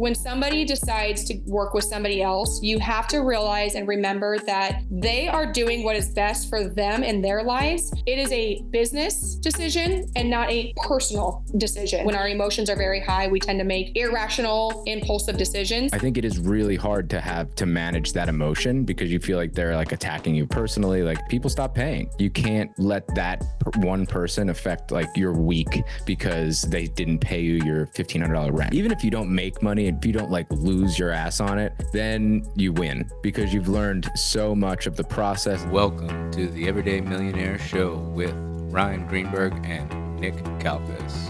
when somebody decides to work with somebody else, you have to realize and remember that they are doing what is best for them in their lives. It is a business decision and not a personal decision. When our emotions are very high, we tend to make irrational, impulsive decisions. I think it is really hard to have to manage that emotion because you feel like they're like attacking you personally. Like, people stop paying. You can't let that one person affect like your week because they didn't pay you your $1,500 rent. Even if you don't make money and if you don't like lose your ass on it, then you win because you've learned so much of the process. Welcome to the Everyday Millionaire Show with Ryan Greenberg and Nick Kalfas.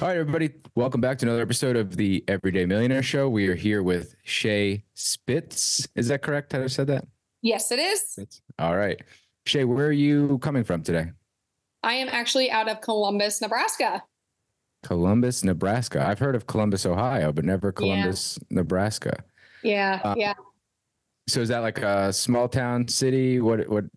All right, everybody. Welcome back to another episode of the Everyday Millionaire Show. We are here with Shae Spitz. Is that correct? How I said that? Yes, it is. All right. Shae, where are you coming from today? I am actually out of Columbus, Nebraska. Columbus, Nebraska. I've heard of Columbus, Ohio, but never Columbus, Nebraska. Yeah. So is that like a small town city? What kind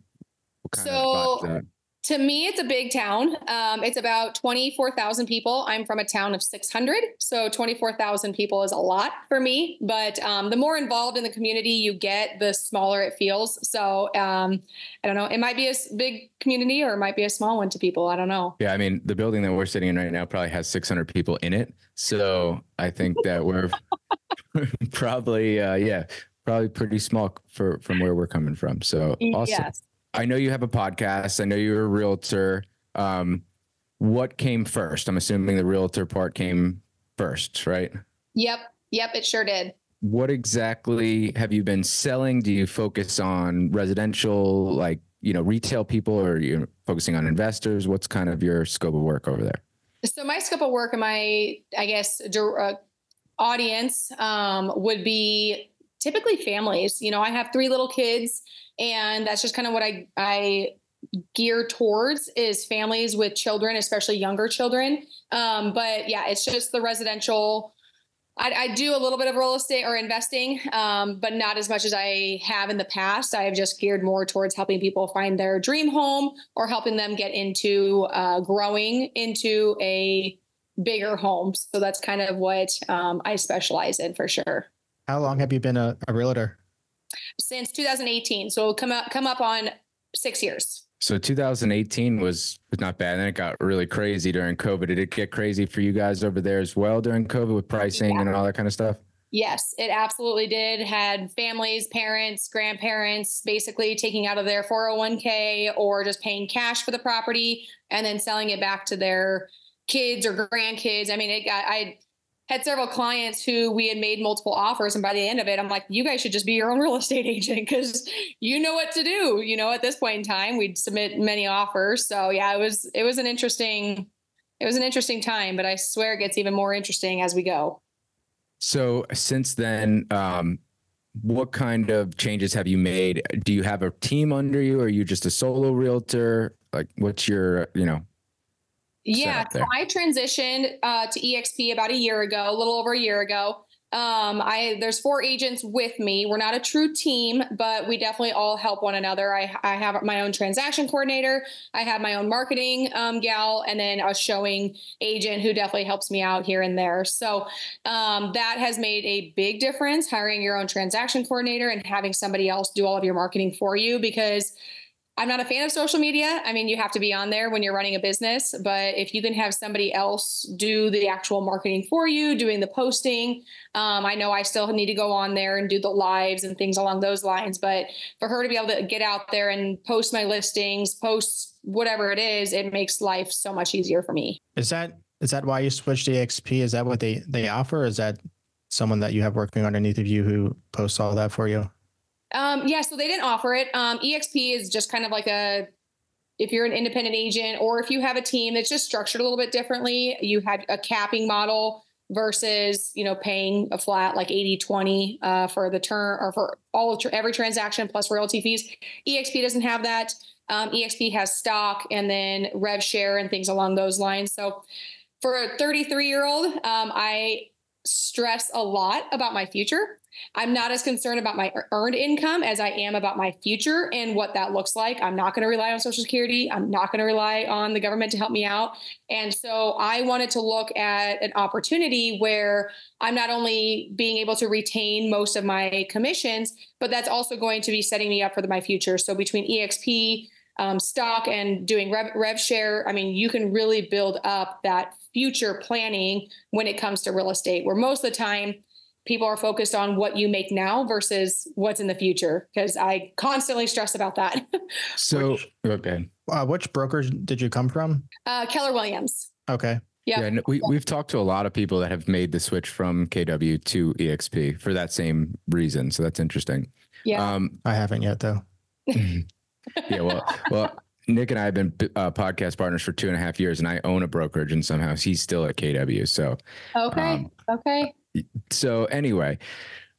of spot is that? To me, it's a big town. It's about 24,000 people. I'm from a town of 600. So 24,000 people is a lot for me. But the more involved in the community you get, the smaller it feels. So I don't know. It might be a big community or it might be a small one to people. I don't know. Yeah, I mean, the building that we're sitting in right now probably has 600 people in it. So I think that we're probably, probably pretty small from where we're coming from. So awesome. Yes. I know you have a podcast. I know you're a realtor. What came first? I'm assuming the realtor part came first, right? Yep, it sure did. What exactly have you been selling? Do you focus on residential, like, retail people, or are you focusing on investors? What's kind of your scope of work over there? So my scope of work and my, audience would be typically families. I have 3 little kids. And that's just kind of what I gear towards is families with children, especially younger children. But yeah, it's just the residential. I do a little bit of real estate or investing, but not as much as I have in the past. I have just geared more towards helping people find their dream home or helping them get into growing into a bigger home. So that's kind of what I specialize in for sure. How long have you been a realtor? Since 2018. So it'll come up on 6 years. So 2018 was not bad. And then it got really crazy during COVID. Did it get crazy for you guys over there as well during COVID with pricing and all that kind of stuff? Yes, it absolutely did. Had families, parents, grandparents, basically taking out of their 401k or just paying cash for the property and then selling it back to their kids or grandkids. I mean, I had several clients who we had made multiple offers. And by the end of it, I'm like, you guys should just be your own real estate agent because you know what to do. At this point in time, we'd submit many offers. So yeah, it was an interesting time, but I swear it gets even more interesting as we go. So since then, what kind of changes have you made? Do you have a team under you? Or are you just a solo realtor? Like, what's your, Yeah, so I transitioned to EXP about a little over a year ago. There's 4 agents with me. We're not a true team, but we definitely all help one another. I have my own transaction coordinator. I have my own marketing gal, and then a showing agent who definitely helps me out here and there. So that has made a big difference, hiring your own transaction coordinator and having somebody else do all of your marketing for you, because I'm not a fan of social media. I mean, you have to be on there when you're running a business, but if you can have somebody else do the actual marketing for you, doing the posting, I know I still need to go on there and do the lives and things along those lines, but for her to be able to get out there and post my listings, post whatever it is, it makes life so much easier for me. Is that why you switched to EXP? Is that what they offer? Or is that someone that you have working underneath of you who posts all that for you? So they didn't offer it. EXP is just kind of like if you're an independent agent or if you have a team, it's just structured a little bit differently. You had a capping model versus, paying a flat like 80-20 for the term or for every transaction plus royalty fees. EXP doesn't have that. EXP has stock and then rev share and things along those lines. So for a 33-year-old, I stress a lot about my future. I'm not as concerned about my earned income as I am about my future and what that looks like. I'm not going to rely on Social Security. I'm not going to rely on the government to help me out. And so I wanted to look at an opportunity where I'm not only being able to retain most of my commissions, but that's also going to be setting me up for my future. So between EXP, stock, and doing rev share, I mean, you can really build up that future planning when it comes to real estate, where most of the time people are focused on what you make now versus what's in the future. Because I constantly stress about that. So, okay. Which brokers did you come from? Keller Williams. Okay. Yeah. We've talked to a lot of people that have made the switch from KW to EXP for that same reason. So that's interesting. Yeah. I haven't yet though. Yeah. Well, Nick and I have been podcast partners for 2.5 years, and I own a brokerage, and somehow he's still at KW. So, okay. So anyway,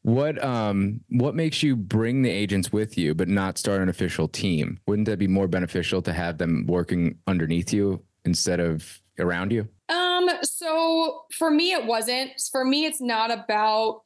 what makes you bring the agents with you, but not start an official team? Wouldn't that be more beneficial to have them working underneath you instead of around you? So for me, it wasn't. For me, it's not about,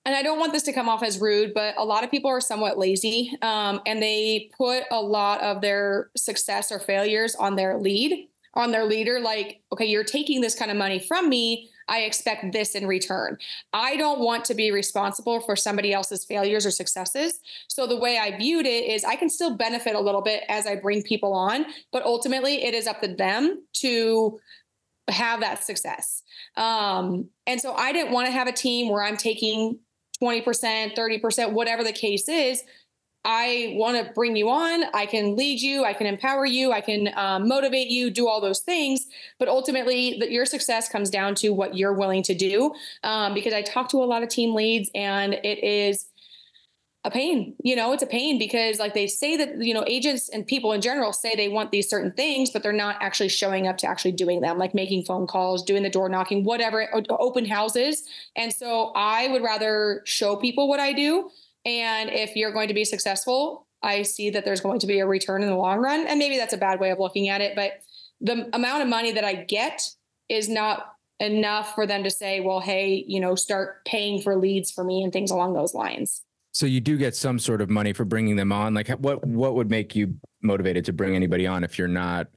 and I don't want this to come off as rude, but a lot of people are somewhat lazy, and they put a lot of their success or failures on their leader. Like, okay, you're taking this kind of money from me. I expect this in return. I don't want to be responsible for somebody else's failures or successes. So the way I viewed it is I can still benefit a little bit as I bring people on, but ultimately it is up to them to have that success. And so I didn't want to have a team where I'm taking 20%, 30%, whatever the case is. I want to bring you on. I can lead you. I can empower you. I can motivate you, do all those things. But ultimately, your success comes down to what you're willing to do. Because I talk to a lot of team leads, and it is a pain. It's a pain because like they say that, agents and people in general say they want these certain things, but they're not actually showing up to actually doing them, like making phone calls, doing the door knocking, whatever, open houses. And so I would rather show people what I do. And if you're going to be successful, I see that there's going to be a return in the long run. And maybe that's a bad way of looking at it, but the amount of money that I get is not enough for them to say, well, hey, start paying for leads for me and things along those lines. So you do get some sort of money for bringing them on. Like what would make you motivated to bring anybody on if you're not,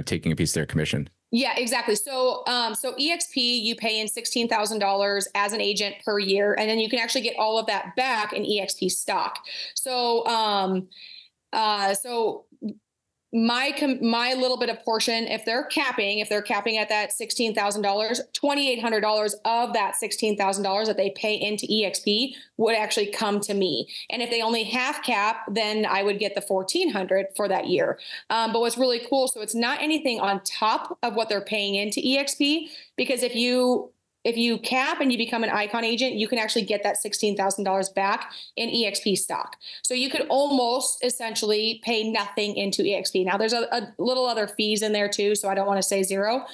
taking a piece of their commission? Yeah, exactly. So EXP, you pay in $16,000 as an agent per year, and then you can actually get all of that back in EXP stock. So my little bit of portion, if they're capping at that $16,000, $2,800 of that $16,000 that they pay into EXP would actually come to me. And if they only half cap, then I would get the $1,400 for that year. But what's really cool, so it's not anything on top of what they're paying into EXP, because if you cap and you become an icon agent, you can actually get that $16,000 back in EXP stock. So you could almost essentially pay nothing into EXP. Now there's a little other fees in there too, so I don't want to say zero.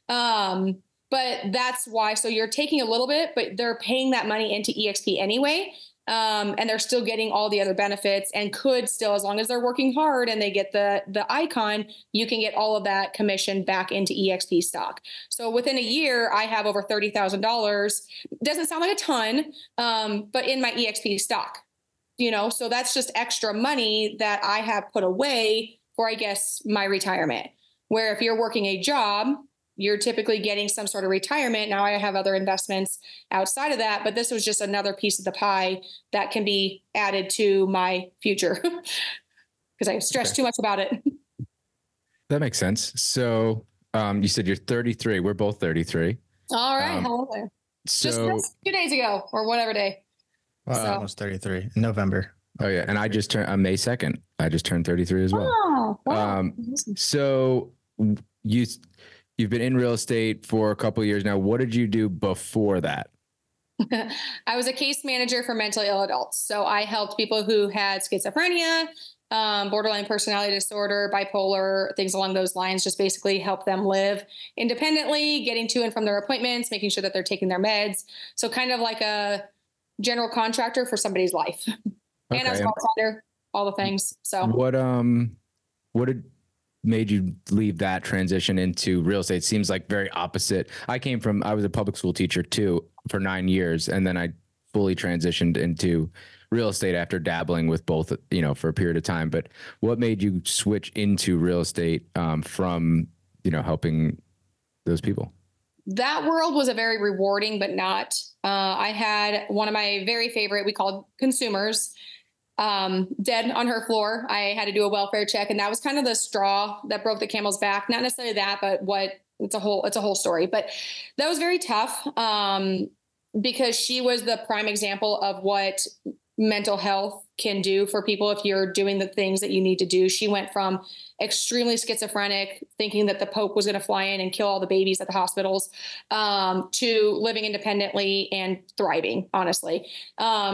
But that's why. So you're taking a little bit, but they're paying that money into EXP anyway. And they're still getting all the other benefits and could still, as long as they're working hard and they get the icon, you can get all of that commission back into EXP stock. So within a year, I have over $30,000. Doesn't sound like a ton, but in my EXP stock, so that's just extra money that I have put away for, I guess, my retirement. Where if you're working a job, you're typically getting some sort of retirement. Now I have other investments outside of that, but this was just another piece of the pie that can be added to my future because I stress too much about it. That makes sense. So you said you're 33. We're both 33. All right. Hello there. So just 2 days ago or whatever day. Well, I was 33 in November. Oh yeah. And I just turned on May 2nd. I just turned 33 as well. Oh, wow. So you've been in real estate for a couple of years now. What did you do before that? I was a case manager for mentally ill adults. So I helped people who had schizophrenia, borderline personality disorder, bipolar, things along those lines, just basically help them live independently, getting to and from their appointments, making sure that they're taking their meds. So kind of like a general contractor for somebody's life. Okay. And I was a bartender, all the things. So made you leave that transition into real estate? It seems like very opposite. I was a public school teacher too for 9 years. And then I fully transitioned into real estate after dabbling with both, for a period of time. But what made you switch into real estate from, helping those people? That world was a very rewarding, but not. I had one of my very favorite, we called consumers, dead on her floor. I had to do a welfare check, and that was kind of the straw that broke the camel's back. Not necessarily that, but it's a whole story. But that was very tough because she was the prime example of what mental health can do for people if you're doing the things that you need to do. She went from extremely schizophrenic, thinking that the Pope was going to fly in and kill all the babies at the hospitals, to living independently and thriving, honestly.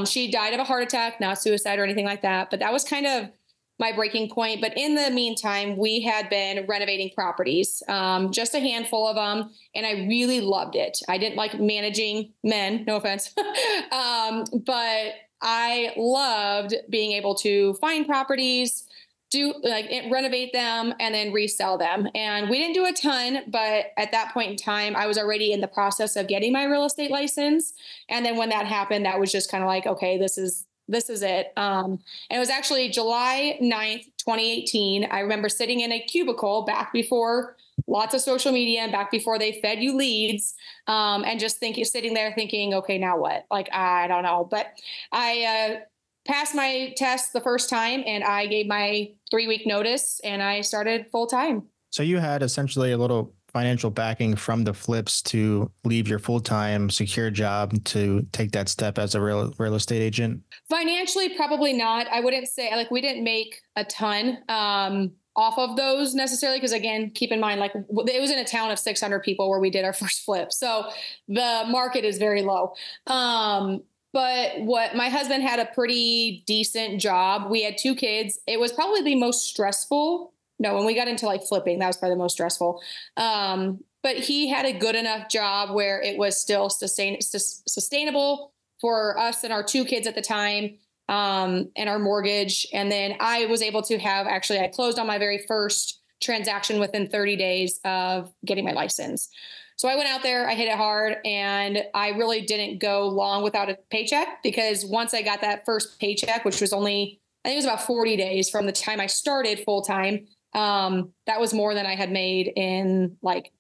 She died of a heart attack, not suicide or anything like that, but that was kind of my breaking point. But in the meantime, we had been renovating properties, just a handful of them. And I really loved it. I didn't like managing men, no offense. But I loved being able to find properties, renovate them, and then resell them. And we didn't do a ton, but at that point in time, I was already in the process of getting my real estate license. And then when that happened, that was just kind of like, okay, this is it. And it was actually July 9th, 2018. I remember sitting in a cubicle back before lots of social media and back before they fed you leads, and just sitting there thinking, okay, now what? Like, I don't know. But I passed my test the first time, and I gave my 3-week notice, and I started full time. So you had essentially a little financial backing from the flips to leave your full-time secure job to take that step as a real estate agent? Financially, probably not. I wouldn't say we didn't make a ton off of those necessarily. Because again, keep in mind, it was in a town of 600 people where we did our first flip. So the market is very low. But my husband had a pretty decent job. We had 2 kids. It was probably the most stressful. No, when we got into flipping, that was probably the most stressful. But he had a good enough job where it was still sustainable for us and our 2 kids at the time, and our mortgage. And then I was able to I closed on my very first transaction within 30 days of getting my license. So I went out there, I hit it hard, and I really didn't go long without a paycheck, because once I got that first paycheck, which was only, I think it was about 40 days from the time I started full time, that was more than I had made in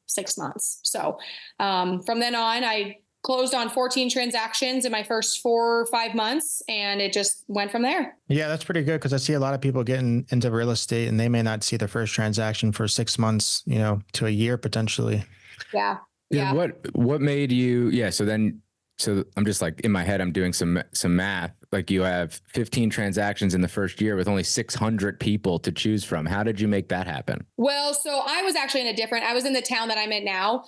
6 months. So from then on, I closed on 14 transactions in my first 4 or 5 months, and it just went from there. Yeah, that's pretty good, because I see a lot of people getting into real estate and they may not see their first transaction for 6 months, to a year potentially. Yeah. Yeah. What made you? Yeah. So I'm just in my head, I'm doing some math. You have 15 transactions in the first year with only 600 people to choose from. How did you make that happen? Well, so I was actually I was in the town that I'm in now,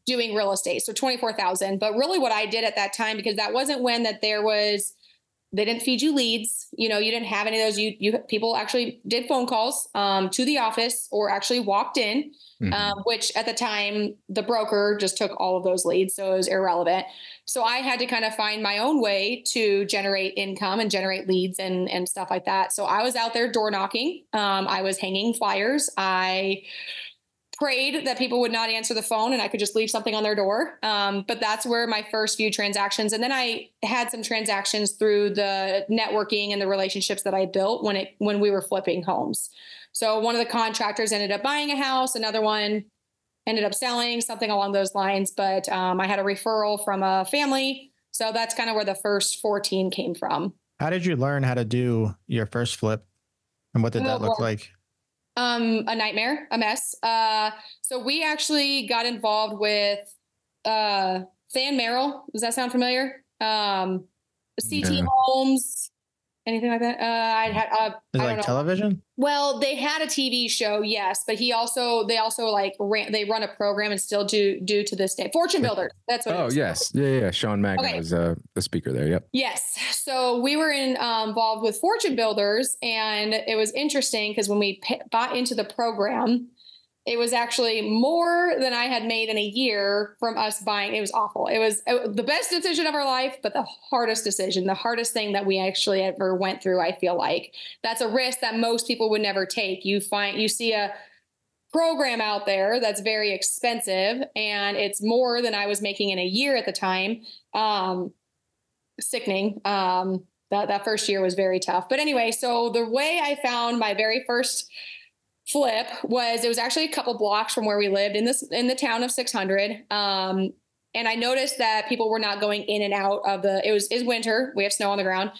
doing real estate. So 24,000. But really what I did at that time, because that wasn't when they didn't feed you leads. You didn't have any of those. People actually did phone calls to the office or actually walked in, which at the time the broker just took all of those leads. So it was irrelevant. So I had to kind of find my own way to generate income and generate leads and stuff like that. So I was out there door knocking. I was hanging flyers. I prayed that people would not answer the phone and I could just leave something on their door. But that's where my first few transactions. And then I had some transactions through the networking and the relationships that I built when we were flipping homes. So one of the contractors ended up buying a house. Another one ended up selling, something along those lines. But I had a referral from a family. So that's kind of where the first 14 came from. How did you learn how to do your first flip? And what did that look like? A nightmare, a mess. So we actually got involved with Fan Merrill. Does that sound familiar? CT Homes, anything like that? Is it like television? Well, they had a TV show, yes, but they also run a program and still do to this day. Fortune Builders. That's what. Oh, yes, yeah. Sean Magna was the speaker there. Yep. Yes. So we were involved with Fortune Builders, and it was interesting because when we bought into the program, It was actually more than I had made in a year from us buying. It was awful. It was the best decision of our life, but the hardest decision, the hardest thing that we actually ever went through. I feel like that's a risk that most people would never take. You see a program out there that's very expensive, and it's more than I was making in a year at the time. Sickening. That first year was very tough. But anyway, so the way I found my very first flip was, it was actually a couple blocks from where we lived in the town of 600. And I noticed that people were not going in and out of it's winter. We have snow on the ground.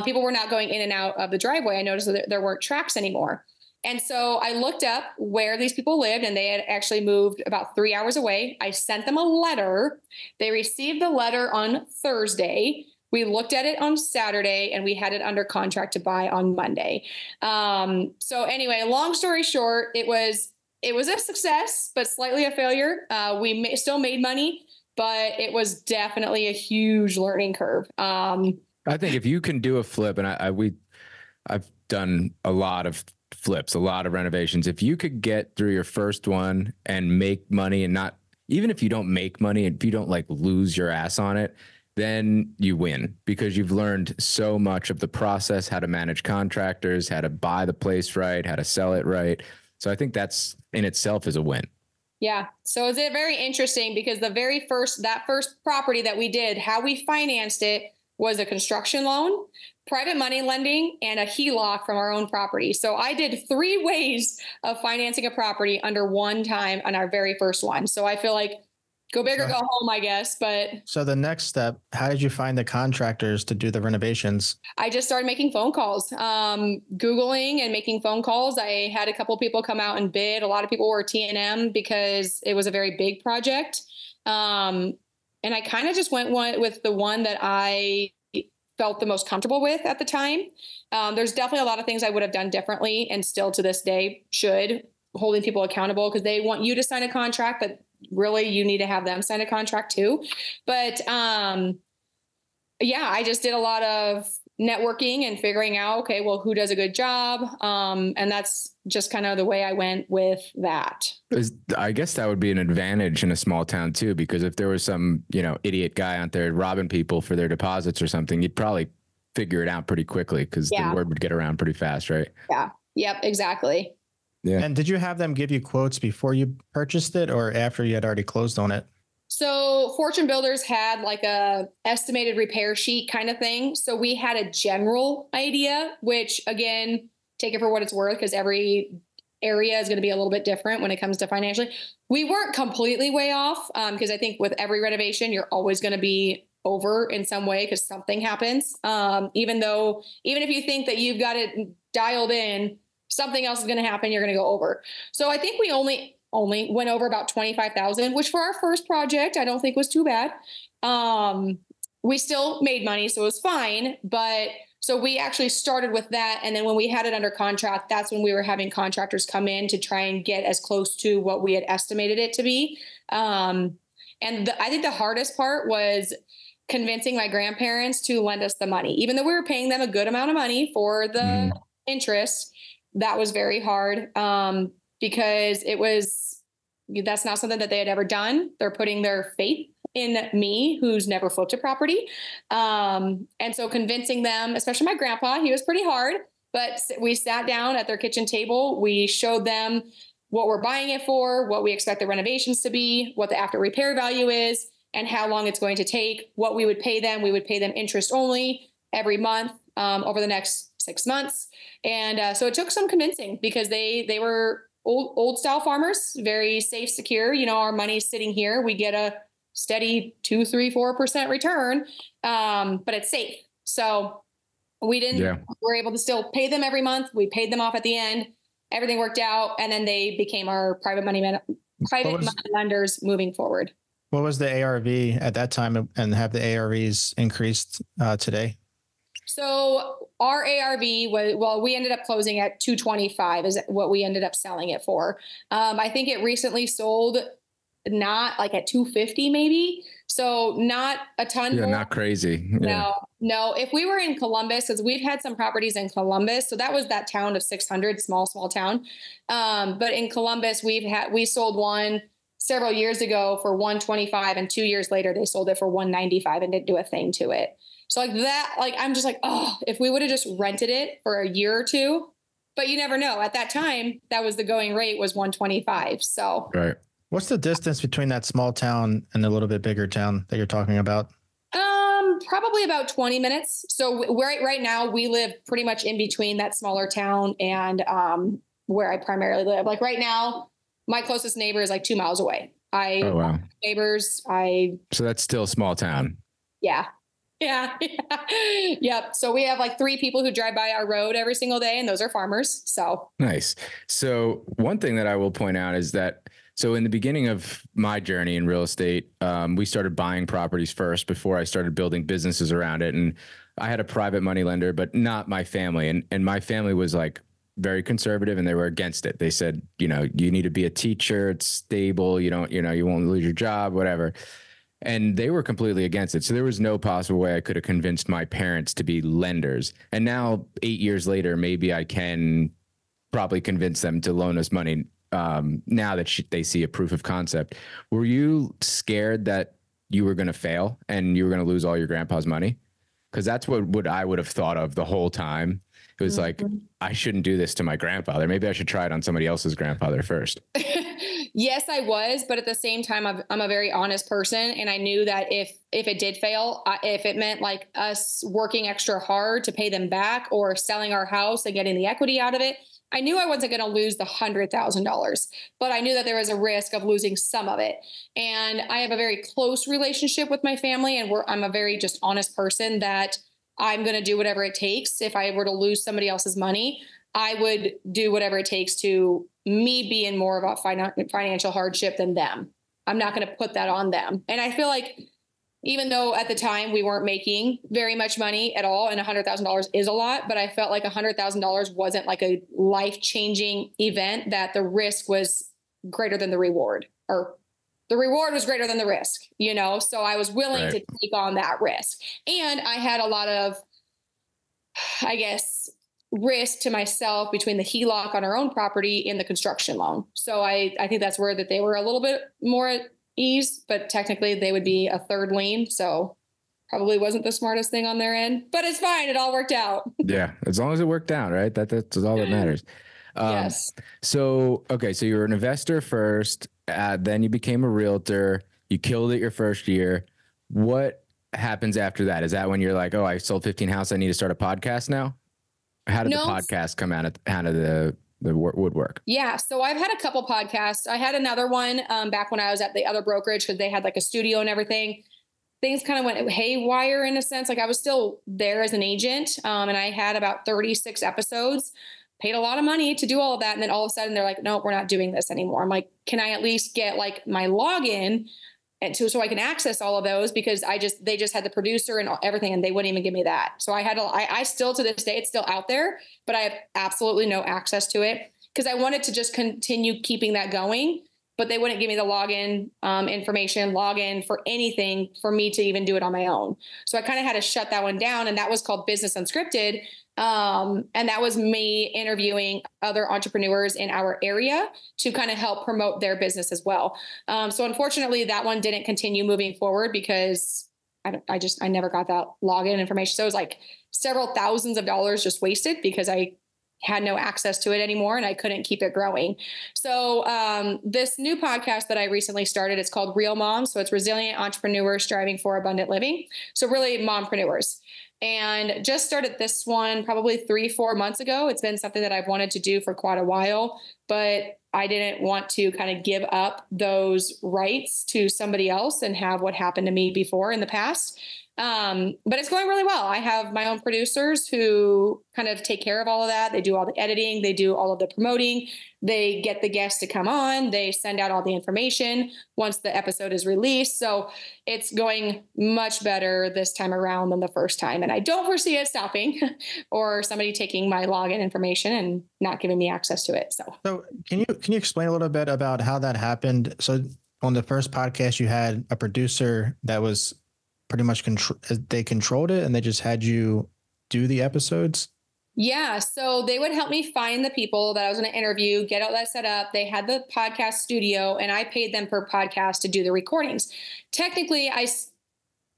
People were not going in and out of the driveway. I noticed that there weren't tracks anymore. And so I looked up where these people lived, and they had actually moved about 3 hours away. I sent them a letter. They received the letter on Thursday. We looked at it on Saturday, and we had it under contract to buy on Monday. So anyway, long story short, it was a success, but slightly a failure. We still made money, but it was definitely a huge learning curve. I think if you can do a flip, and I've done a lot of flips, a lot of renovations. If you could get through your first one and make money, and not, even if you don't make money, if you don't like lose your ass on it, then you win, because you've learned so much of the process, how to manage contractors, how to buy the place right, how to sell it right. So I think that's in itself is a win. Yeah. So it's very interesting, because that first property that we did, how we financed it was a construction loan, private money lending, and a HELOC from our own property. So I did 3 ways of financing a property under one time on our very first one. So I feel like go big or go home, I guess. But so the next step, how did you find the contractors to do the renovations? I just started making phone calls, Googling and making phone calls. I had a couple people come out and bid. A lot of people were T&M because it was a very big project. And I kind of just went with the one that I felt the most comfortable with at the time. There's definitely a lot of things I would have done differently, and still to this day should, holding people accountable, because they want you to sign a contract, but really you need to have them sign a contract too. But yeah, I just did a lot of networking and figuring out, okay, well, who does a good job? And that's just kind of the way I went with that. I guess that would be an advantage in a small town too, because if there was some, idiot guy out there robbing people for their deposits or something, you'd probably figure it out pretty quickly, because the word would get around pretty fast, right? Yeah. Yep. Exactly. Yeah. And did you have them give you quotes before you purchased it, or after you had already closed on it? So Fortune Builders had like a estimated repair sheet kind of thing. So we had a general idea, which again, take it for what it's worth, because every area is going to be a little bit different when it comes to financially. We weren't completely way off, because I think with every renovation, you're always going to be over in some way because something happens. Even if you think that you've got it dialed in, something else is going to happen. You're going to go over. So I think we only went over about 25,000, which for our first project, I don't think was too bad. We still made money, so it was fine. But so we actually started with that. And then when we had it under contract, that's when we were having contractors come in to try and get as close to what we had estimated it to be. I think the hardest part was convincing my grandparents to lend us the money, even though we were paying them a good amount of money for the interest. That was very hard, because that's not something that they had ever done. They're putting their faith in me, who's never flipped a property. And so convincing them, especially my grandpa, he was pretty hard, but we sat down at their kitchen table. We showed them what we're buying it for, what we expect the renovations to be, what the after repair value is, and how long it's going to take, what we would pay them. We would pay them interest only every month over the next 6 months. And so it took some convincing, because they were old style farmers, very safe, secure. Our money's sitting here. We get a steady 2, 3, 4% return, but it's safe. So we were able to still pay them every month. We paid them off at the end. Everything worked out. And then they became our private money lenders moving forward. What was the ARV at that time, and have the ARVs increased today? So our ARV we ended up closing at 225 is what we ended up selling it for. I think it recently sold not like at 250 maybe. So not a ton more. Not crazy. No. If we were in Columbus, because we've had some properties in Columbus, so that was that town of 600, small town. But in Columbus, we sold one several years ago for 125, and 2 years later they sold it for 195 and didn't do a thing to it. So like that, like I'm just like, oh, if we would have just rented it for a year or two, but you never know. At that time, that was the going rate, was 125. So right. What's the distance between that small town and the little bit bigger town that you're talking about? Probably about 20 minutes. So right now we live pretty much in between that smaller town and where I primarily live. Like right now, my closest neighbor is like 2 miles away. Oh, wow. Neighbors. So that's still a small town. Yeah. Yep. So we have like 3 people who drive by our road every single day, and those are farmers. So nice. So one thing that I will point out is that, so in the beginning of my journey in real estate, we started buying properties first before I started building businesses around it. And I had a private money lender, but not my family. And my family was like very conservative, and they were against it. They said, you need to be a teacher. It's stable. You won't lose your job, whatever. And they were completely against it. So there was no possible way I could have convinced my parents to be lenders. And now 8 years later, maybe I can probably convince them to loan us money. Now that they see a proof of concept. Were you scared that you were going to fail and you were going to lose all your grandpa's money? Because that's what I would have thought of the whole time. It was like, I shouldn't do this to my grandfather. Maybe I should try it on somebody else's grandfather first. Yes, I was. But at the same time, I'm a very honest person. And I knew that if it did fail, if it meant like us working extra hard to pay them back or selling our house and getting the equity out of it, I knew I wasn't going to lose the $100,000, but I knew that there was a risk of losing some of it. And I have a very close relationship with my family, and I'm a very just honest person that I'm going to do whatever it takes. If I were to lose somebody else's money, I would do whatever it takes to me be in more of a financial hardship than them. I'm not going to put that on them. And I feel like even though at the time we weren't making very much money at all, and $100,000 is a lot, but I felt like $100,000 wasn't like a life-changing event, that the risk was greater than the reward, or the reward was greater than the risk, So I was willing to take on that risk. And I had a lot of, I guess, risk to myself between the HELOC on our own property and the construction loan. So I think that's where that they were a little bit more at ease, but technically they would be a third lien. So probably wasn't the smartest thing on their end, but it's fine. It all worked out. Yeah. As long as it worked out, right? That's all that matters. Yes. So you were an investor first, then you became a realtor. You killed it your first year. What happens after that? Is that when you're like, oh, I sold 15 houses, I need to start a podcast now? How did the podcast come out of the woodwork? Yeah. So I've had a couple podcasts. I had another one back when I was at the other brokerage, because they had like a studio and everything. Things kind of went haywire in a sense. Like I was still there as an agent, and I had about 36 episodes, paid a lot of money to do all of that. And then all of a sudden they're like, no, we're not doing this anymore. I'm like, can I at least get like my login so I can access all of those? Because they just had the producer and everything, and they wouldn't even give me that. So I still, to this day, it's still out there, but I have absolutely no access to it, because I wanted to just continue keeping that going, but they wouldn't give me the login information, login for anything for me to even do it on my own. So I kind of had to shut that one down, and that was called Business Unscripted. And that was me interviewing other entrepreneurs in our area to kind of help promote their business as well. So unfortunately that one didn't continue moving forward, because I never got that login information. So it was like several thousands of dollars just wasted, because I had no access to it anymore and I couldn't keep it growing. So this new podcast that I recently started, it's called Real Moms. So it's resilient entrepreneurs striving for abundant living. So really mompreneurs. And just started this one probably 3-4 months ago. It's been something that I've wanted to do for quite a while, but I didn't want to kind of give up those rights to somebody else and have what happened to me before in the past. But it's going really well. I have my own producers who kind of take care of all of that. They do all the editing. They do all of the promoting. They get the guests to come on. They send out all the information once the episode is released. So it's going much better this time around than the first time. And I don't foresee it stopping or somebody taking my login information and not giving me access to it. So can you explain a little bit about how that happened? So on the first podcast, you had a producer that was pretty much they controlled it and they just had you do the episodes? Yeah. So they would help me find the people that I was going to interview, get all that set up. They had the podcast studio and I paid them per podcast to do the recordings. Technically,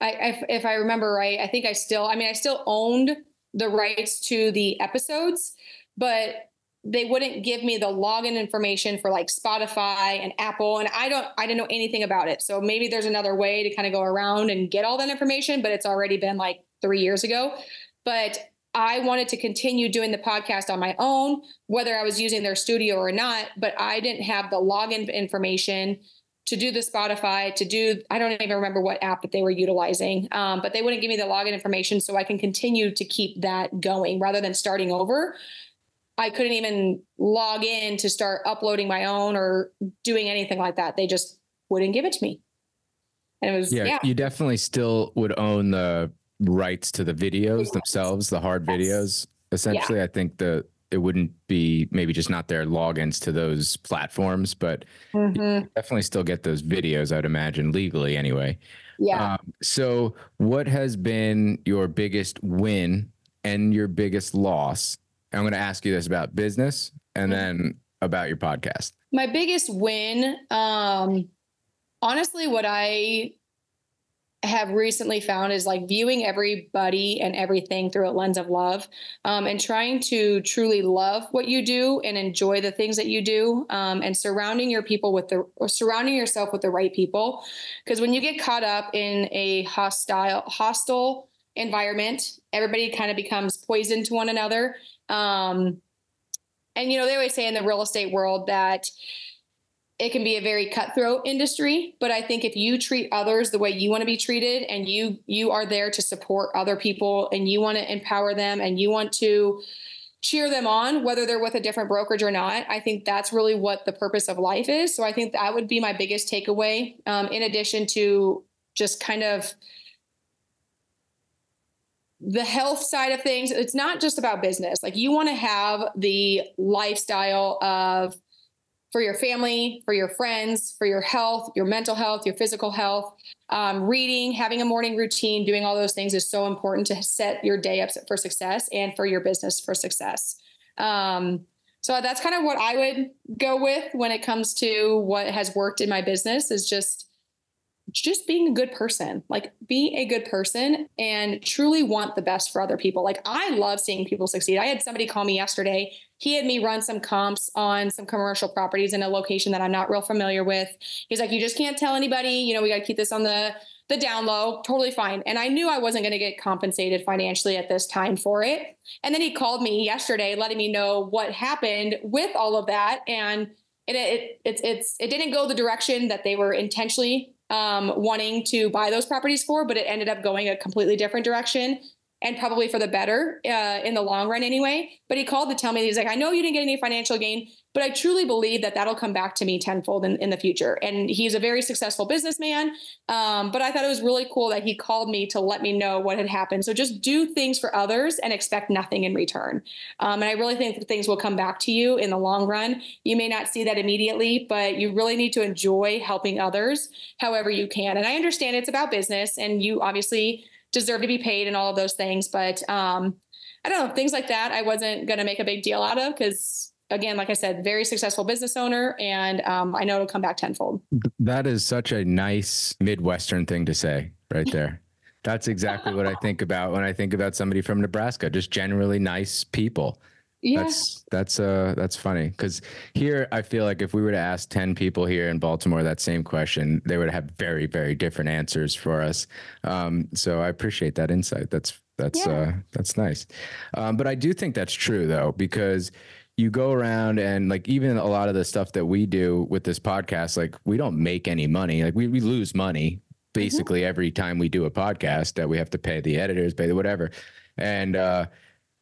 if I remember right, I think I still owned the rights to the episodes, but they wouldn't give me the login information for like Spotify and Apple. And I didn't know anything about it. So maybe there's another way to kind of go around and get all that information, but it's already been like 3 years ago. But I wanted to continue doing the podcast on my own, whether I was using their studio or not, but I didn't have the login information to do the Spotify, I don't even remember what app that they were utilizing, but they wouldn't give me the login information so I can continue to keep that going rather than starting over. I couldn't even log in to start uploading my own or doing anything like that. They just wouldn't give it to me. And it was, you definitely still would own the rights to the videos themselves, the hard videos. Essentially, I think it wouldn't be, maybe just not their logins to those platforms, but you definitely still get those videos, I'd imagine, legally anyway. Yeah. So what has been your biggest win and your biggest loss? I'm going to ask you this about business and then about your podcast. My biggest win, honestly, what I have recently found is like viewing everybody and everything through a lens of love, and trying to truly love what you do and enjoy the things that you do, and surrounding yourself with the right people. Because when you get caught up in a hostile environment, everybody kind of becomes poison to one another. And, they always say in the real estate world that it can be a very cutthroat industry, but I think if you treat others the way you want to be treated and you are there to support other people and you want to empower them and you want to cheer them on, whether they're with a different brokerage or not, I think that's really what the purpose of life is. So I think that would be my biggest takeaway, in addition to just kind of the health side of things. It's not just about business. Like you want to have the lifestyle for your family, for your friends, for your health, your mental health, your physical health. Reading, having a morning routine, doing all those things is so important to set your day up for success and for your business for success. So that's kind of what I would go with when it comes to what has worked in my business, is just being a good person. Like, be a good person and truly want the best for other people. Like, I love seeing people succeed. I had somebody call me yesterday. He had me run some comps on some commercial properties in a location that I'm not real familiar with. He's like, you just can't tell anybody, we got to keep this on the down low. Totally fine. And I knew I wasn't going to get compensated financially at this time for it. And then he called me yesterday, letting me know what happened with all of that. And it didn't go the direction that they were intentionally wanting to buy those properties for, but it ended up going a completely different direction, and probably for the better in the long run anyway. But he called to tell me, he's like, I know you didn't get any financial gain, but I truly believe that that'll come back to me tenfold in the future. And he's a very successful businessman. But I thought it was really cool that he called me to let me know what had happened. So just do things for others and expect nothing in return. And I really think that things will come back to you in the long run. You may not see that immediately, but you really need to enjoy helping others however you can. And I understand it's about business and you obviously deserve to be paid and all of those things. But I don't know, things like that, I wasn't going to make a big deal out of because, again, like I said, very successful business owner, and I know it'll come back tenfold. That is such a nice Midwestern thing to say right there. That's exactly what I think about when I think about somebody from Nebraska, just generally nice people. Yeah. That's funny, because here I feel like if we were to ask 10 people here in Baltimore that same question, they would have very, very different answers for us. So I appreciate that insight. That's nice. But I do think that's true though, because you go around and like even a lot of the stuff that we do with this podcast, like we don't make any money. Like we lose money basically every time we do a podcast that we have to pay the editors, pay the whatever. And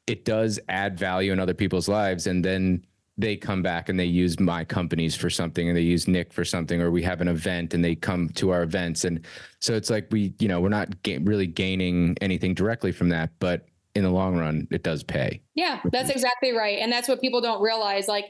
it does add value in other people's lives. And then they come back and they use my companies for something, and they use Nick for something, or we have an event and they come to our events. And so it's like we're not really gaining anything directly from that, but in the long run, it does pay. Yeah, that's exactly right. And that's what people don't realize. Like,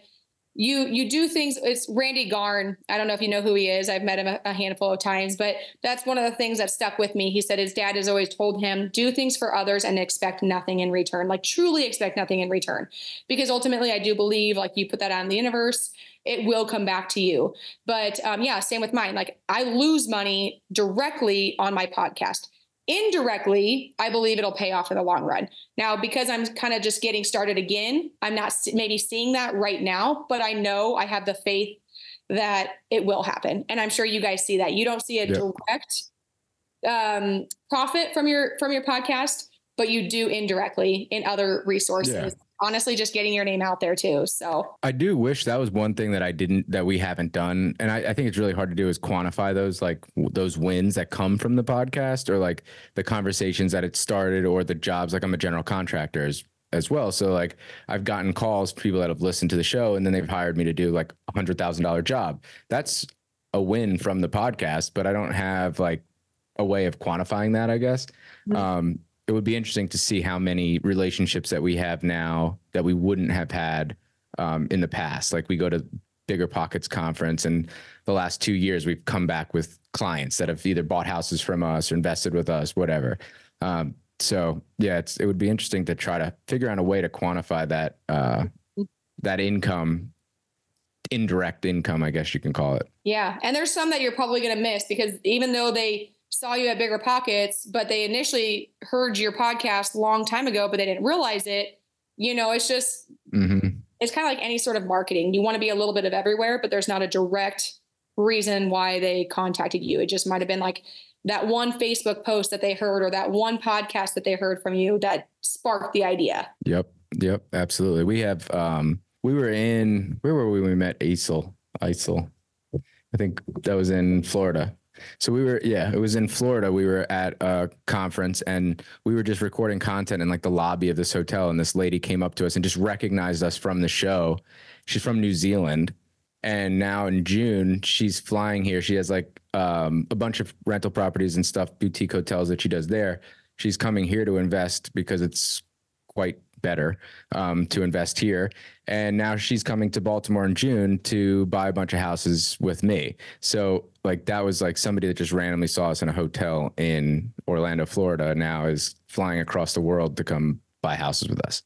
you do things. It's Randy Garn. I don't know if you know who he is. I've met him a handful of times, but that's one of the things that stuck with me. He said his dad has always told him, do things for others and expect nothing in return, like truly expect nothing in return. Because ultimately I do believe like you put that out in the universe, it will come back to you. But yeah, same with mine. Like I lose money directly on my podcast. Indirectly, I believe it'll pay off in the long run. Now, because I'm kind of just getting started again, I'm not maybe seeing that right now, but I know I have the faith that it will happen. And I'm sure you guys see that. You don't see a direct profit from your podcast, but you do indirectly in other resources. Yeah. Honestly, just getting your name out there too. So I do wish that was one thing that we haven't done. And I think it's really hard to do is quantify those, like those wins that come from the podcast or like the conversations that it started or the jobs. Like I'm a general contractor as well. So like I've gotten calls, people that have listened to the show and then they've hired me to do like $100,000 job. That's a win from the podcast, but I don't have like a way of quantifying that, I guess. Mm-hmm. It would be interesting to see how many relationships that we have now that we wouldn't have had in the past. Like we go to Bigger Pockets conference and the last 2 years we've come back with clients that have either bought houses from us or invested with us, whatever. So yeah, it would be interesting to try to figure out a way to quantify that, that income, indirect income, I guess you can call it. Yeah. And there's some that you're probably going to miss because even though they saw you at Bigger Pockets, but they initially heard your podcast a long time ago, but they didn't realize it. You know, it's just, It's kind of like any sort of marketing. You want to be a little bit of everywhere, but there's not a direct reason why they contacted you. It just might've been like that one Facebook post that they heard or that one podcast that they heard from you that sparked the idea. Yep. Absolutely. We have, where were we when we met? R.E.A.L. I think that was in Florida. So it was in Florida. We were at a conference and we were just recording content in like the lobby of this hotel. And this lady came up to us and just recognized us from the show. She's from New Zealand. And now in June, she's flying here. She has like a bunch of rental properties and stuff, boutique hotels that she does there. She's coming here to invest because it's quite better to invest here. And now she's coming to Baltimore in June to buy a bunch of houses with me. So like that was like somebody that just randomly saw us in a hotel in Orlando, Florida, now is flying across the world to come buy houses with us.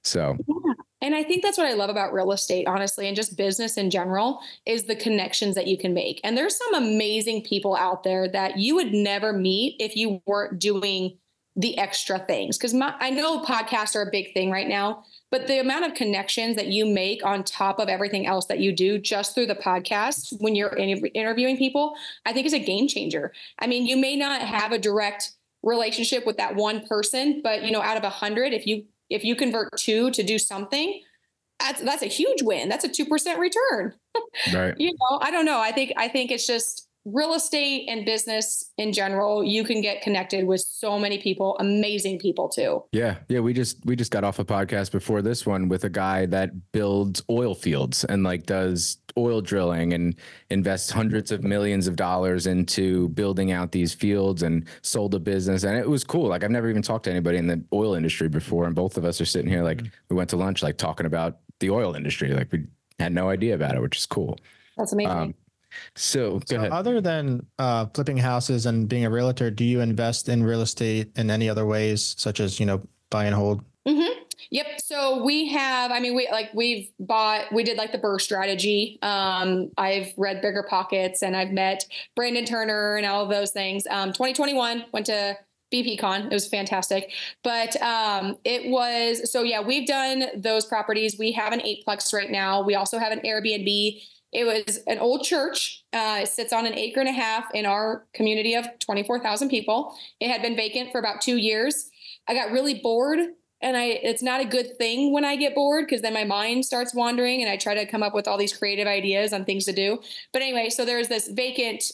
So yeah. And I think that's what I love about real estate, honestly, and just business in general is the connections that you can make. And there's some amazing people out there that you would never meet if you weren't doing the extra things. Because I know podcasts are a big thing right now, but the amount of connections that you make on top of everything else that you do just through the podcast when you're interviewing people, I think is a game changer. I mean, you may not have a direct relationship with that one person, but you know, out of 100, if you convert 2 to do something, that's a huge win. That's a 2% return. Right. You know, I don't know. I think it's just real estate and business in general. You can get connected with so many people, amazing people too. Yeah. We just got off a podcast before this one with a guy that builds oil fields and like does oil drilling and invests hundreds of millions of dollars into building out these fields and sold a business. And it was cool. Like I've never even talked to anybody in the oil industry before. And both of us are sitting here, like we went to lunch, like talking about the oil industry. Like we had no idea about it, which is cool. That's amazing. So go ahead. Other than flipping houses and being a realtor, do you invest in real estate in any other ways, such as, you know, buy and hold? Mm-hmm. Yep. So we have, I mean, we did like the BRRRR strategy. I've read Bigger Pockets and I've met Brandon Turner and all of those things. 2021 went to BPCon. It was fantastic, but we've done those properties. We have an 8-plex right now. We also have an Airbnb. It was an old church. It sits on 1.5 acres in our community of 24,000 people. It had been vacant for about 2 years. I got really bored, and it's not a good thing when I get bored because then my mind starts wandering and I try to come up with all these creative ideas on things to do. But anyway, so there's this vacant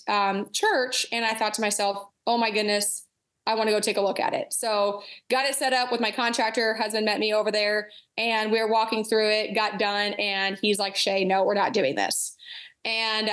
church, and I thought to myself, oh my goodness, I want to go take a look at it. So got it set up with my contractor. Husband met me over there and we were walking through it, got done. And he's like, Shae, no, we're not doing this. And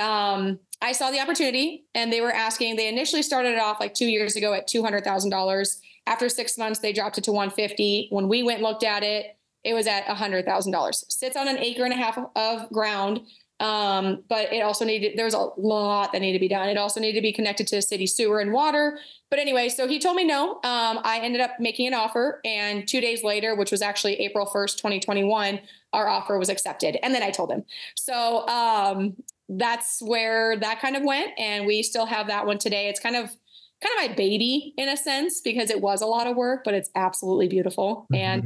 I saw the opportunity and they were asking, they initially started it off like 2 years ago at $200,000. After 6 months, they dropped it to $150,000. When we went and looked at it, it was at $100,000. Sits on an acre and a half of ground. But it also there was a lot that needed to be done. It also needed to be connected to city sewer and water. But anyway, so he told me no. I ended up making an offer, and 2 days later, which was actually April 1st, 2021, our offer was accepted. And then I told him. So, that's where that kind of went. And we still have that one today. It's kind of my baby in a sense, because it was a lot of work, but it's absolutely beautiful. Mm-hmm. And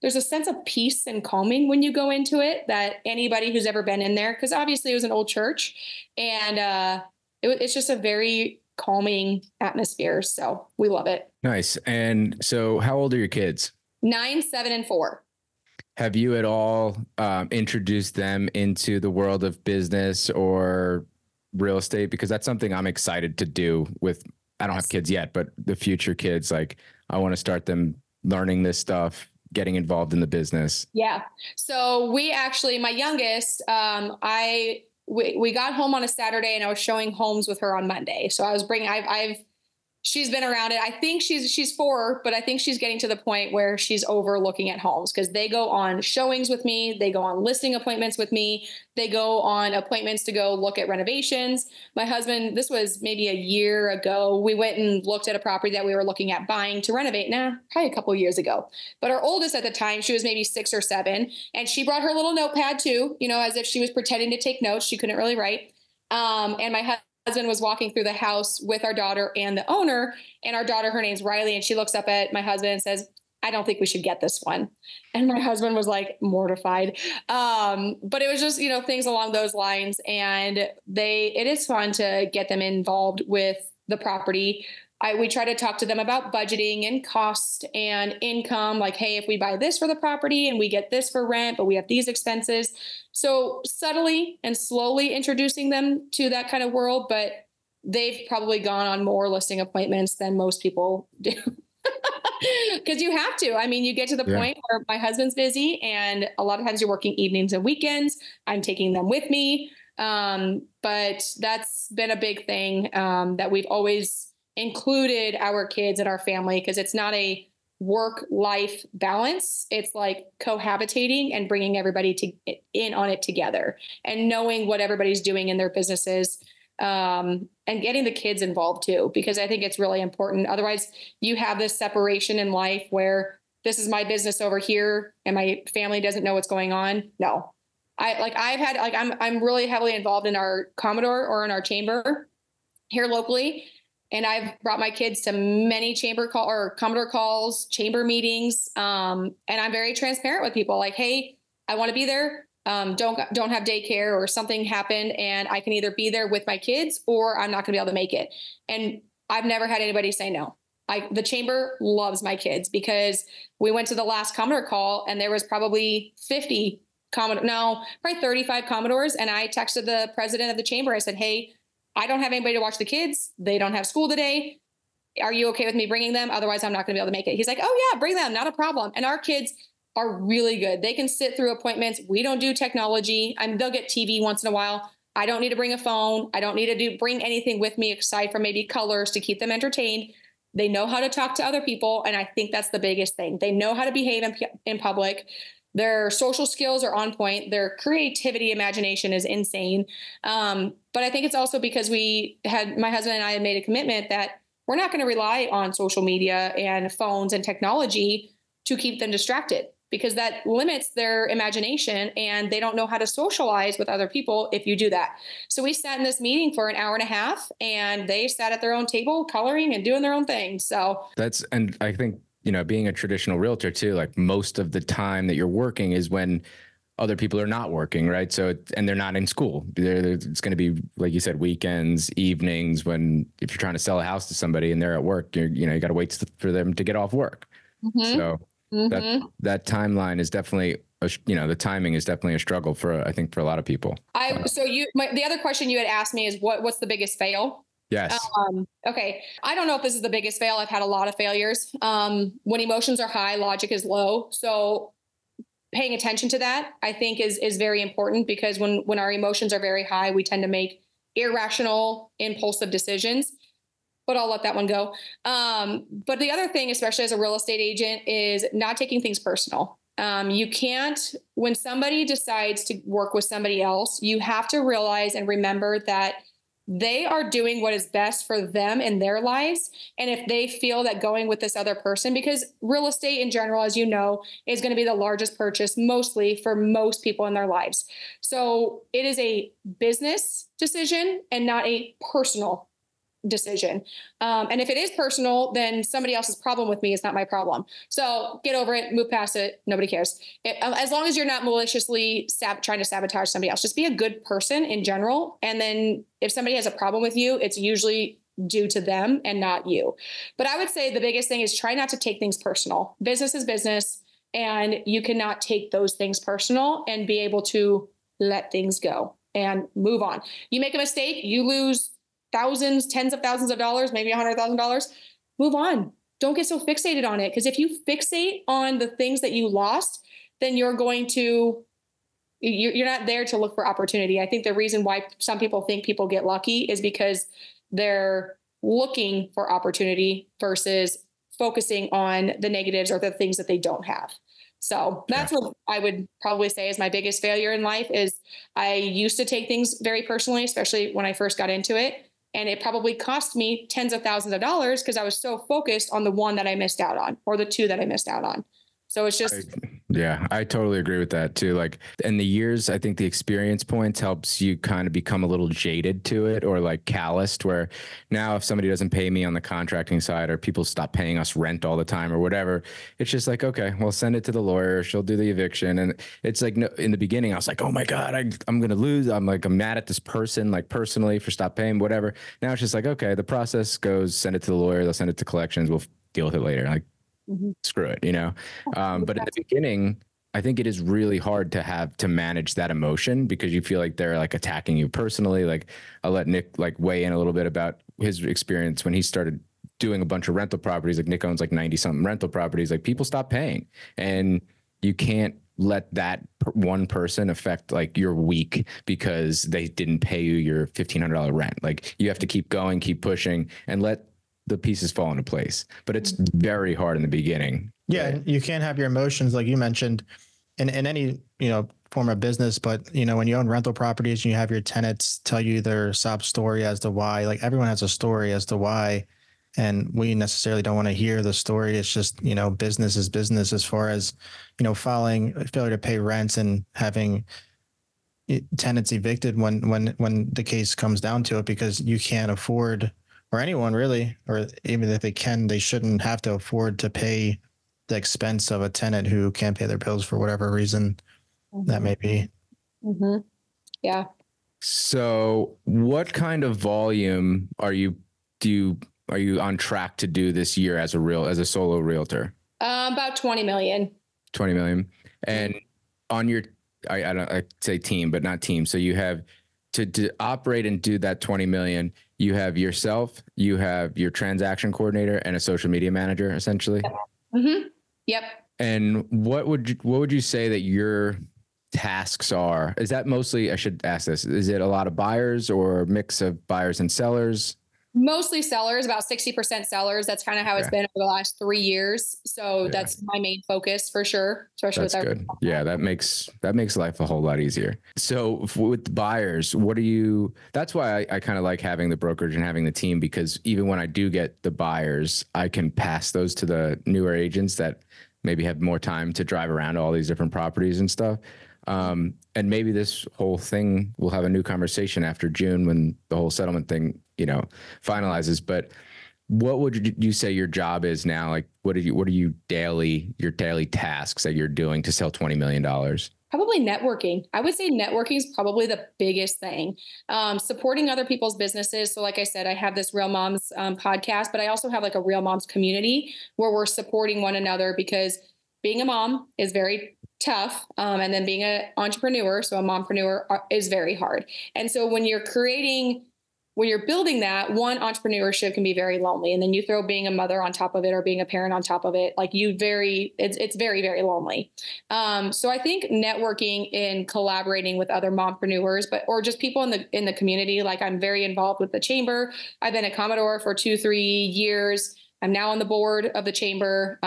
there's a sense of peace and calming when you go into it that anybody who's ever been in there, because obviously it was an old church, and it's just a very calming atmosphere. So we love it. Nice. And so how old are your kids? 9, 7, and 4. Have you at all introduced them into the world of business or real estate? Because that's something I'm excited to do with, I don't have kids yet, but the future kids, like I want to start them learning this stuff, getting involved in the business. Yeah. So we actually, my youngest, we got home on a Saturday and I was showing homes with her on Monday. So I was she's been around it. I think she's 4, but I think she's getting to the point where she's over looking at homes, because they go on showings with me. They go on listing appointments with me. They go on appointments to go look at renovations. My husband, this was maybe a year ago, we went and looked at a property that we were looking at buying to renovate. Probably a couple of years ago. But our oldest at the time, she was maybe 6 or 7, and she brought her little notepad too, as if she was pretending to take notes. She couldn't really write. And my husband was walking through the house with our daughter and the owner, and our daughter, her name's Riley, and she looks up at my husband and says, "I don't think we should get this one." And my husband was like mortified. But it was just, things along those lines. And it is fun to get them involved with the property. We try to talk to them about budgeting and cost and income. Like, hey, if we buy this for the property and we get this for rent, but we have these expenses. So subtly and slowly introducing them to that kind of world, but they've probably gone on more listing appointments than most people do. Because you have to. I mean, you get to the point where my husband's busy, and a lot of times you're working evenings and weekends. I'm taking them with me. But that's been a big thing that we've always included our kids in our family, because it's not a work-life balance. It's like cohabitating and bringing everybody in on it together, and knowing what everybody's doing in their businesses, and getting the kids involved too, because I think it's really important. Otherwise, you have this separation in life where this is my business over here and my family doesn't know what's going on. No, I'm really heavily involved in our Commodore, or in our chamber here locally. And I've brought my kids to many Commodore calls, chamber meetings. And I'm very transparent with people, like, hey, I want to be there. Don't have daycare, or something happened, and I can either be there with my kids or I'm not going to be able to make it. And I've never had anybody say no. The chamber loves my kids, because we went to the last Commodore call and there was probably 35 Commodores. And I texted the president of the chamber. I said, hey, I don't have anybody to watch the kids. They don't have school today. Are you okay with me bringing them? Otherwise, I'm not going to be able to make it. He's like, oh yeah, bring them. Not a problem. And our kids are really good. They can sit through appointments. We don't do technology. They'll get TV once in a while. I don't need to bring a phone. I don't need to bring anything with me aside from maybe colors to keep them entertained. They know how to talk to other people. And I think that's the biggest thing. They know how to behave in public. Their social skills are on point. Their creativity, imagination is insane. But I think it's also because my husband and I had made a commitment that we're not going to rely on social media and phones and technology to keep them distracted, because that limits their imagination and they don't know how to socialize with other people if you do that. So we sat in this meeting for an hour and a half, and they sat at their own table coloring and doing their own thing. So and I think, being a traditional realtor too, like most of the time that you're working is when other people are not working, right? So, and they're not in school. It's going to be, like you said, weekends, evenings, if you're trying to sell a house to somebody and they're at work, you got to wait for them to get off work. Mm-hmm. So that timeline is definitely, the timing is definitely a struggle for a lot of people. The other question you had asked me is what's the biggest fail? Yes. Okay. I don't know if this is the biggest fail. I've had a lot of failures. When emotions are high, logic is low. So paying attention to that, I think is very important, because when our emotions are very high, we tend to make irrational, impulsive decisions. But I'll let that one go. But the other thing, especially as a real estate agent, is not taking things personal. You can't, when somebody decides to work with somebody else, you have to realize and remember that they are doing what is best for them in their lives. And if they feel that going with this other person, because real estate in general, as you know, is going to be the largest purchase mostly for most people in their lives. So it is a business decision and not a personal decision. And if it is personal, then somebody else's problem with me is not my problem. So get over it, move past it. Nobody cares. As long as you're not maliciously trying to sabotage somebody else, just be a good person in general. And then if somebody has a problem with you, it's usually due to them and not you. But I would say the biggest thing is try not to take things personal. Business is business, and you cannot take those things personal and be able to let things go and move on. You make a mistake, you lose thousands, tens of thousands of dollars, maybe $100,000, move on. Don't get so fixated on it. Because if you fixate on the things that you lost, then you're not there to look for opportunity. I think the reason why some people think people get lucky is because they're looking for opportunity versus focusing on the negatives or the things that they don't have. So that's what I would probably say is my biggest failure in life is I used to take things very personally, especially when I first got into it. And it probably cost me tens of thousands of dollars because I was so focused on the one that I missed out on or the two that I missed out on. So it's just. I totally agree with that too. Like in the years, I think the experience points helps you kind of become a little jaded to it or like calloused, where now if somebody doesn't pay me on the contracting side or people stop paying us rent all the time or whatever, it's just like, okay, well, send it to the lawyer. She'll do the eviction. And it's like, no, in the beginning, I was like, oh my God, I'm going to lose. I'm mad at this person, like personally for stop paying, whatever. Now it's just like, okay, the process goes, send it to the lawyer. They'll send it to collections. We'll deal with it later. Like, screw it, you know? But in the beginning, I think it is really hard to have to manage that emotion because you feel like they're like attacking you personally. Like I'll let Nick like weigh in a little bit about his experience when he started doing a bunch of rental properties. Like Nick owns like 90 something rental properties. Like people stop paying and you can't let that one person affect like your week because they didn't pay you your $1,500 rent. Like you have to keep going, keep pushing and let the pieces fall into place, but it's very hard in the beginning. Yeah. You can't have your emotions, like you mentioned in any, form of business, but when you own rental properties and you have your tenants tell you their sob story as to why, like everyone has a story as to why, and we necessarily don't want to hear the story. It's just, business is business as far as, filing failure to pay rents and having tenants evicted when the case comes down to it, because you can't afford, or anyone really, or even if they can, they shouldn't have to afford to pay the expense of a tenant who can't pay their bills for whatever reason that may be. Yeah. So what kind of volume are you on track to do this year as a solo realtor? About 20 million. 20 million. And on your, I say team, but not team. So you have to operate and do that 20 million. You have yourself, you have your transaction coordinator and a social media manager, essentially. Yep. And what would you say that your tasks are? Is that mostly, I should ask this, is it a lot of buyers or a mix of buyers and sellers? Mostly sellers, about 60% sellers. That's kind of how it's been over the last 3 years. So that's my main focus for sure. Especially that's good. Yeah, that makes life a whole lot easier. So with buyers, that's why I kind of like having the brokerage and having the team, because even when I do get the buyers, I can pass those to the newer agents that maybe have more time to drive around all these different properties and stuff. And maybe this whole thing will have a new conversation after June when the whole settlement thing, finalizes. But what would you say your job is now? Like, what are your daily tasks that you're doing to sell $20 million? Probably networking. I would say networking is probably the biggest thing. Supporting other people's businesses. So like I said, I have this Real Moms podcast, but I also have like a Real Moms community where we're supporting one another, because being a mom is very tough. And then being an entrepreneur, so a mompreneur, is very hard. And so when you're building that, one, entrepreneurship can be very lonely. And then you throw being a mother on top of it or being a parent on top of it, like it's very, very lonely. So I think networking and collaborating with other mompreneurs, or just people in the community. Like I'm very involved with the chamber. I've been a Commodore for 2-3 years. I'm now on the board of the chamber.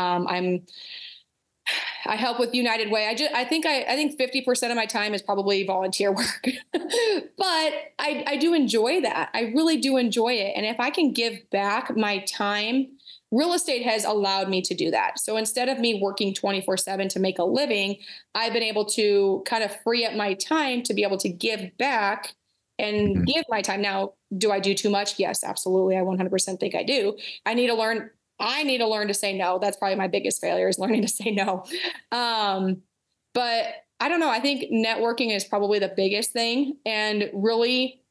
I help with United Way. I think 50% of my time is probably volunteer work, but I do enjoy that. I really do enjoy it. And if I can give back my time, real estate has allowed me to do that. So instead of me working 24/7 to make a living, I've been able to kind of free up my time to be able to give back and give my time. Now, do I do too much? Yes, absolutely. I 100% think I do. I need to learn to say no. That's probably my biggest failure, is learning to say no. But I don't know. I think networking is probably the biggest thing, and really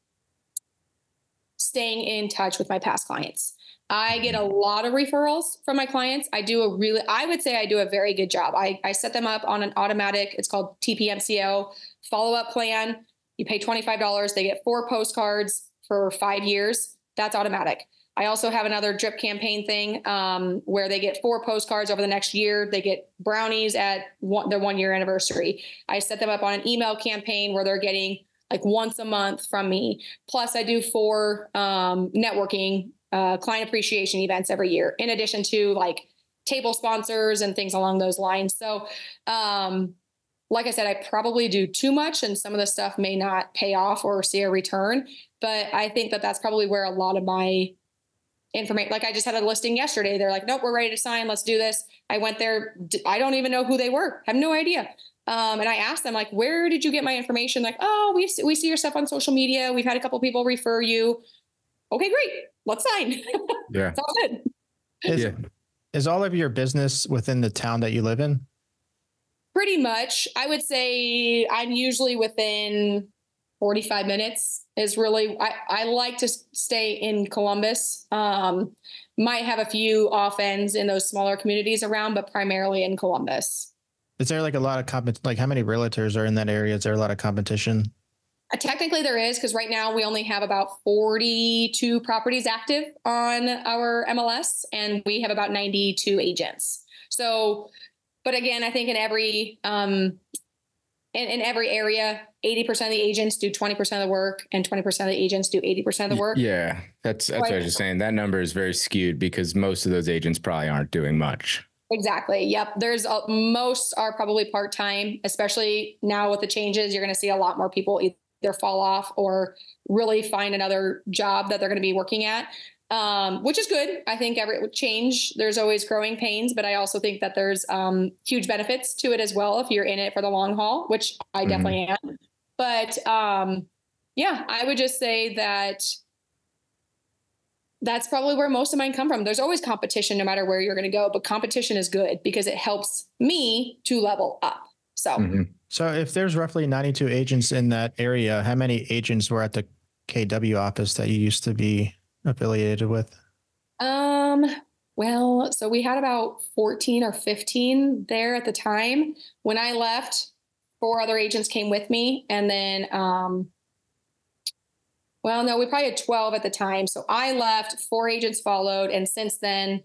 staying in touch with my past clients. I get a lot of referrals from my clients. I would say I do a very good job. I set them up on an automatic, it's called TPMCO follow-up plan. You pay $25. They get 4 postcards for 5 years. That's automatic. I also have another drip campaign thing where they get 4 postcards over the next year. They get brownies at their 1-year anniversary. I set them up on an email campaign where they're getting like once a month from me. Plus I do 4 networking client appreciation events every year, in addition to like table sponsors and things along those lines. So like I said, I probably do too much, and some of the stuff may not pay off or see a return, but I think that that's probably where a lot of my information, like I just had a listing yesterday. They're like, nope, we're ready to sign. Let's do this. I went there. I don't even know who they were. I have no idea. And I asked them, like, where did you get my information? Like, oh, we see your stuff on social media. We've had a couple people refer you. Okay, great. Let's sign. Yeah. It's all good. Is all of your business within the town that you live in? Pretty much. I would say I'm usually within 45 minutes is really, I like to stay in Columbus. Might have a few off ends in those smaller communities around, but primarily in Columbus. Is there like a lot of like how many realtors are in that area? Is there a lot of competition? Technically there is, because right now we only have about 42 properties active on our MLS, and we have about 92 agents. So, but again, I think in every area, 80% of the agents do 20% of the work, and 20% of the agents do 80% of the work. Yeah, that's what I was just saying. That number is very skewed because most of those agents probably aren't doing much. Exactly. Yep. Most are probably part-time, especially now with the changes. You're going to see a lot more people either fall off or really find another job that they're going to be working at. Which is good. I think every change, there's always growing pains, but I also think that there's huge benefits to it as well if you're in it for the long haul, which I definitely am. But yeah, I would just say that that's probably where most of mine come from. There's always competition no matter where you're going to go, but competition is good because it helps me to level up. So, So if there's roughly 92 agents in that area, how many agents were at the KW office that you used to be affiliated with? Well, so we had about 14 or 15 there at the time. When I left, 4 other agents came with me. And then, well, no, we probably had 12 at the time. So I left, 4 agents followed. And since then,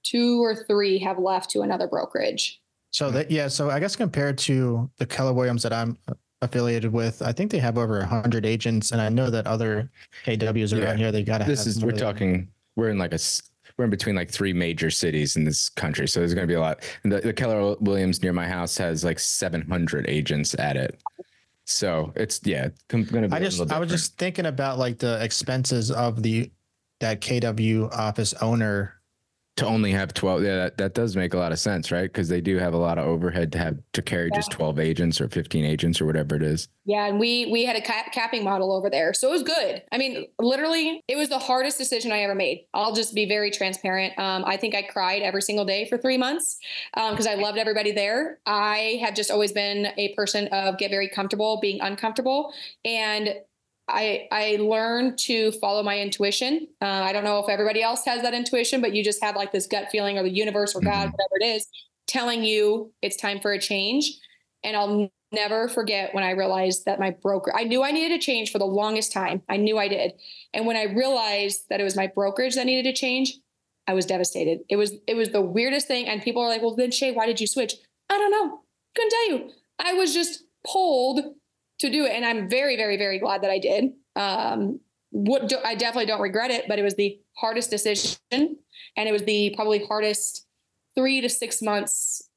2 or 3 have left to another brokerage. So so I guess compared to the Keller Williams that I'm affiliated with, I think they have over 100 agents, and I know that other KWs around here, they got to we're in between like 3 major cities in this country, so there's going to be a lot. The Keller Williams near my house has like 700 agents at it, so it's going to be. I was just thinking about like the expenses of that KW office owner. To only have 12. Yeah, that does make a lot of sense, right? Because they do have a lot of overhead to carry just 12 agents or 15 agents or whatever it is. Yeah. And we had a capping model over there. So it was good. I mean, literally, it was the hardest decision I ever made. I'll just be very transparent. I think I cried every single day for 3 months because I loved everybody there. I have just always been a person of get very comfortable being uncomfortable. And I learned to follow my intuition. I don't know if everybody else has that intuition, but you just have like this gut feeling, or the universe or God, whatever it is, telling you it's time for a change. And I'll never forget when I realized that my broker, I knew I needed to change for the longest time. I knew I did. And when I realized that it was my brokerage that needed to change, I was devastated. It was the weirdest thing. And people are like, well, then Shae, why did you switch? I don't know. Couldn't tell you. I was just pulled to do it. And I'm very, very, very glad that I did. I definitely don't regret it, but it was the hardest decision. And it was the probably hardest 3 to 6 months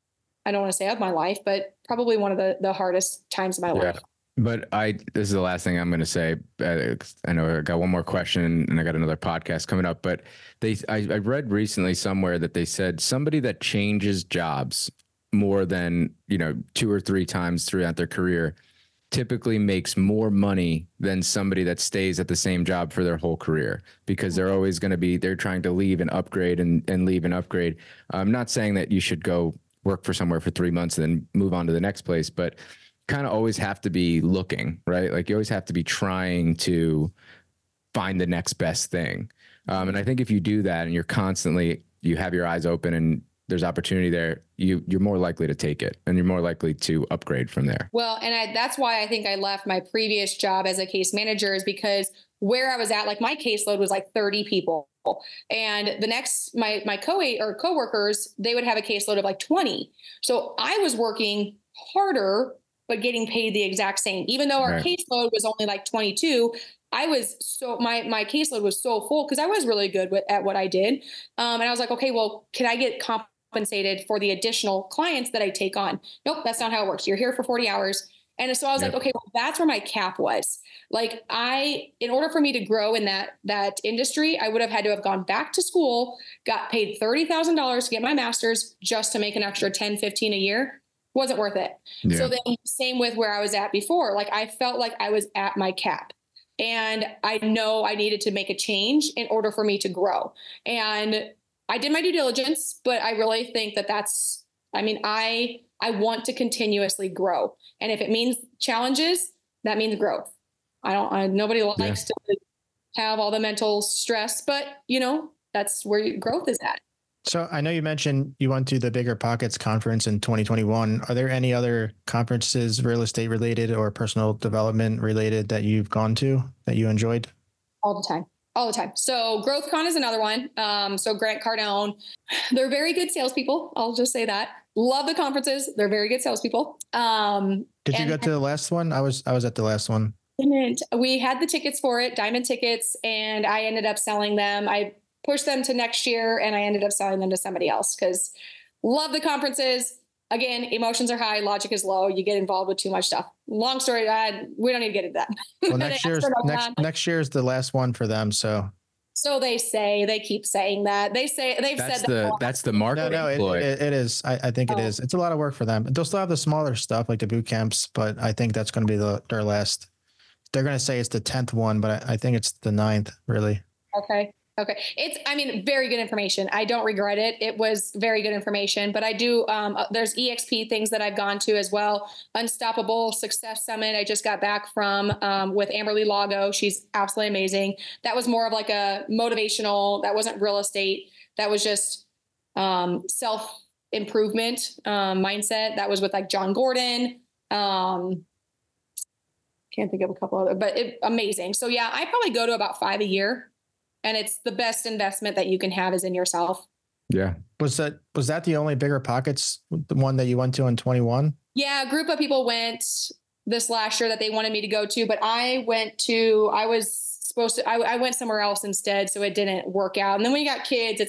I don't want to say of my life, but probably one of the hardest times of my life. But this is the last thing I'm going to say. I know I got one more question and I got another podcast coming up, but I read recently somewhere that they said somebody that changes jobs more than, 2 or 3 times throughout their career typically makes more money than somebody that stays at the same job for their whole career, because they're always going to be, they're trying to leave and upgrade and leave and upgrade. I'm not saying that you should go work for somewhere for 3 months and then move on to the next place, but kind of always have to be looking, right? Like you always have to be trying to find the next best thing. And I think if you do that and you're constantly, you have your eyes open and there's opportunity there, you're more likely to take it and you're more likely to upgrade from there. Well, and that's why I think I left my previous job as a case manager, is because where I was at, like my caseload was like 30 people. And the next, my coworkers, they would have a caseload of like 20. So I was working harder, but getting paid the exact same, even though our caseload was only like 22. I was my caseload was so full because I was really good at what I did. And I was like, okay, well, can I get compensated for the additional clients that I take on? Nope, that's not how it works. You're here for 40 hours. And so I was like, okay, well, that's where my cap was. Like in order for me to grow in that industry, I would have had to have gone back to school, got paid $30,000 to get my master's just to make an extra 10, 15 a year. Wasn't worth it. Yeah. So then same with where I was at before, like I felt like I was at my cap and I know I needed to make a change in order for me to grow. And I did my due diligence, but I really think I want to continuously grow. And if it means challenges, that means growth. Nobody likes to have all the mental stress, but that's where growth is at. So I know you mentioned you went to the Bigger Pockets conference in 2021. Are there any other conferences, real estate related or personal development related, that you've gone to that you enjoyed? All the time. So GrowthCon is another one. So Grant Cardone, they're very good salespeople. I'll just say that. Love the conferences. They're very good salespeople. Did you go to the last one? I was at the last one. We had the tickets for it, diamond tickets, and I ended up selling them. I pushed them to next year and I ended up selling them to somebody else because love the conferences. Again, emotions are high, logic is low. You get involved with too much stuff. Long story, we don't need to get into that. Well, next year is the last one for them. So they say, they keep saying that. They've said that. That's the marketing. No, it is. I think it is. It's a lot of work for them. They'll still have the smaller stuff like the boot camps, but I think that's going to be their last. They're going to say it's the 10th one, but I think it's the 9th, really. Okay. It's, very good information. I don't regret it. It was very good information, but I do, there's EXP things that I've gone to as well. Unstoppable Success Summit. I just got back from, with Amberly Lago. She's absolutely amazing. That was more of like a motivational, that wasn't real estate. That was just, self-improvement, mindset. That was with like John Gordon. Can't think of a couple other, but amazing. So yeah, I probably go to about 5 a year. And it's the best investment that you can have is in yourself. Yeah. Was that the only Bigger Pockets, the one that you went to in 21? Yeah. A group of people went this last year that they wanted me to go to, but I went somewhere else instead. So it didn't work out. And then when you got kids,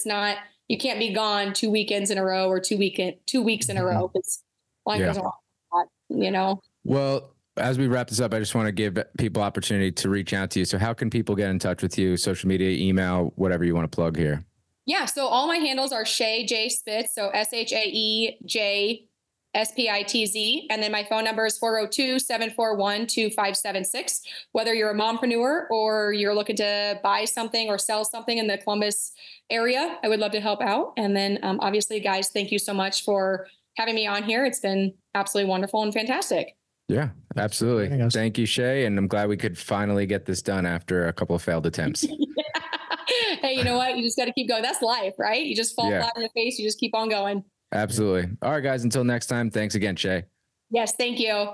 you can't be gone 2 weekends in a row or 2 weeks in a row. It's life goes on, Well, as we wrap this up, I just want to give people opportunity to reach out to you. So how can people get in touch with you? Social media, email, whatever you want to plug here. Yeah. So all my handles are Shae J Spitz. So ShaeJ SPITZ. And then my phone number is 402-741-2576. Whether you're a mompreneur or you're looking to buy something or sell something in the Columbus area, I would love to help out. And then obviously, guys, thank you so much for having me on here. It's been absolutely wonderful and fantastic. Yeah, absolutely. Thank you, Shae. And I'm glad we could finally get this done after a couple of failed attempts. Hey, you know what? You just got to keep going. That's life, right? You just fall flat on your face. You just keep on going. Absolutely. All right, guys. Until next time. Thanks again, Shae. Yes. Thank you.